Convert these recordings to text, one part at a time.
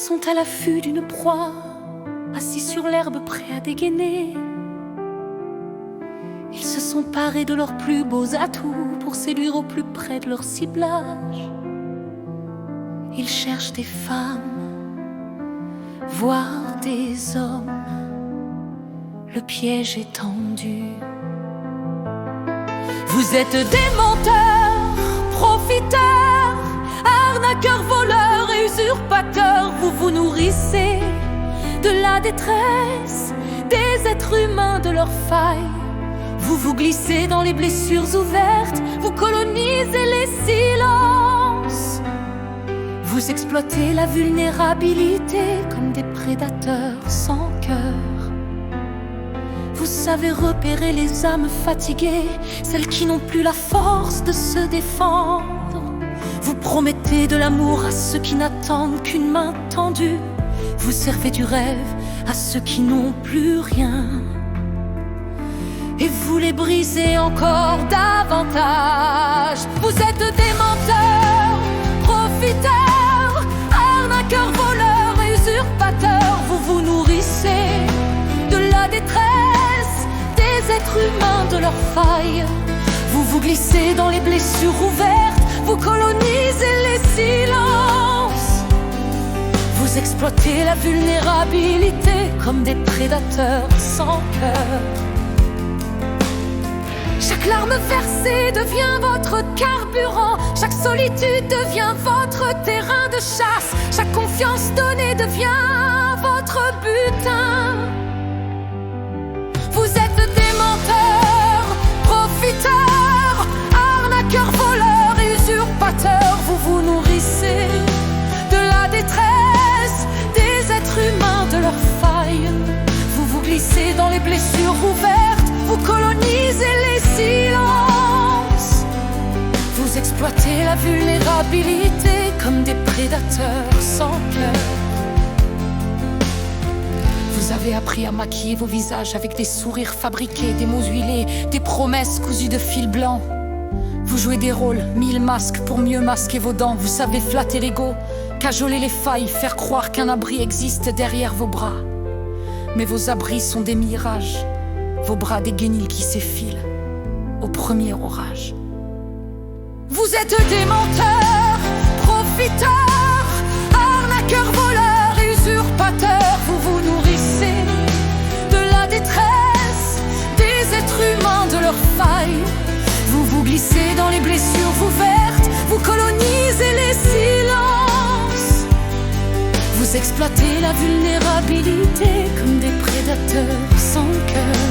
sont à l'affût d'une proie, assis sur l'herbe prêts à dégainer. Ils se sont parés de leurs plus beaux atouts pour séduire au plus près de leur ciblage. Ils cherchent des femmes, voire des hommes. Le piège est tendu. Vous êtes des menteurs, profiteurs, arnaqueurs, voleurs et usurpateurs. Vous vous nourrissez de la détresse des êtres humains, de leurs failles. Vous vous glissez dans les blessures ouvertes, vous colonisez les silences. Vous exploitez la vulnérabilité comme des prédateurs sans cœur. Vous savez repérer les âmes fatiguées, celles qui n'ont plus la force de se défendre. Vous promettez de l'amour à ceux qui n'attendent qu'une main tendue. Vous servez du rêve à ceux qui n'ont plus rien. Et vous les brisez encore davantage. Vous êtes des menteurs, profiteurs, arnaqueurs, voleurs et usurpateurs. Vous vous nourrissez de la détresse des êtres humains, de leurs failles. Vous vous glissez dans les blessures ouvertes, vous colonisez les silences. Vous exploitez la vulnérabilité comme des prédateurs sans cœur. Chaque larme versée devient votre carburant. Chaque solitude devient votre terrain de chasse. Chaque confiance donnée devient votre butin. Vous êtes des menteurs, profiteurs, arnaqueurs, voleurs et usurpateurs. Vous vous nourrissez de la détresse des êtres humains, de leurs failles. Vous vous glissez dans les blessures ouvertes, vous colonisez les silences. Vous exploitez la vulnérabilité comme des prédateurs sans cœur. Vous avez appris à maquiller vos visages avec des sourires fabriqués, des mots huilés, des promesses cousues de fil blanc. Vous jouez des rôles, 1000 masques pour mieux masquer vos dents. Vous savez flatter l'ego, cajoler les failles, faire croire qu'un abri existe derrière vos bras. Mais vos abris sont des mirages, vos bras des guenilles qui s'effilent au premier orage. Vous êtes des menteurs, profiteurs, arnaqueurs, voleurs et usurpateurs. Vous vous nourrissez de la détresse des êtres humains, de leurs failles. Vous vous glissez dans les blessures ouvertes, vous colonisez les silences. Vous exploitez la vulnérabilité comme des prédateurs sans cœur.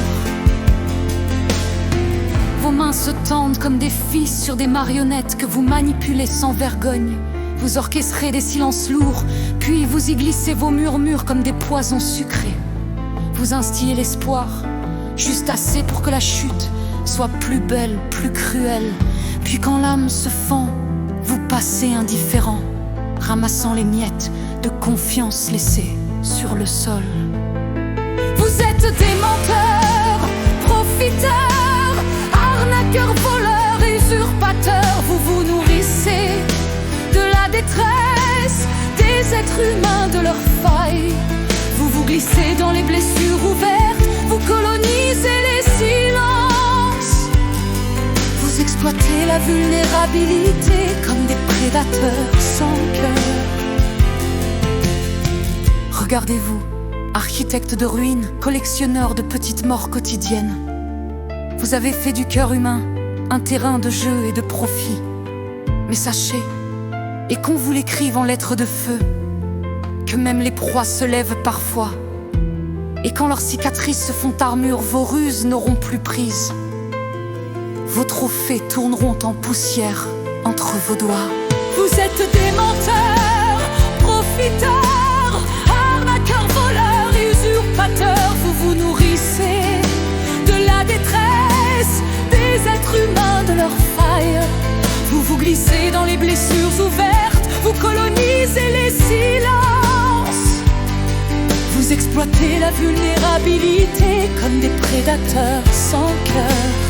Vos mains se tendent comme des fils sur des marionnettes que vous manipulez sans vergogne. Vous orchestrez des silences lourds, puis vous y glissez vos murmures comme des poisons sucrés. Vous instillez l'espoir, juste assez pour que la chute soit plus belle, plus cruelle. Puis quand l'âme se fend, vous passez indifférent, ramassant les miettes de confiance laissées sur le sol. Vous êtes des menteurs, profiteurs, arnaqueurs, voleurs et usurpateurs. Vous vous nourrissez de la détresse des êtres humains, de leurs failles. Vous vous glissez dans les blessures ouvertes, vous colonisez les silences. Vous exploitez la vulnérabilité comme des prédateurs sans cœur. Regardez-vous, architecte de ruines, collectionneur de petites morts quotidiennes. Vous avez fait du cœur humain un terrain de jeu et de profit. Mais sachez, et qu'on vous l'écrive en lettres de feu, que même les proies se lèvent parfois. Et quand leurs cicatrices se font armure, vos ruses n'auront plus prise. Vos trophées tourneront en poussière entre vos doigts. Vous êtes des menteurs, profiteurs, arnaqueurs, voleurs et usurpateurs. Vous vous nourrissez de la détresse des êtres humains, de leurs failles. Vous vous glissez dans les blessures ouvertes, vous colonisez les silences. Vous exploitez la vulnérabilité comme des prédateurs sans cœur.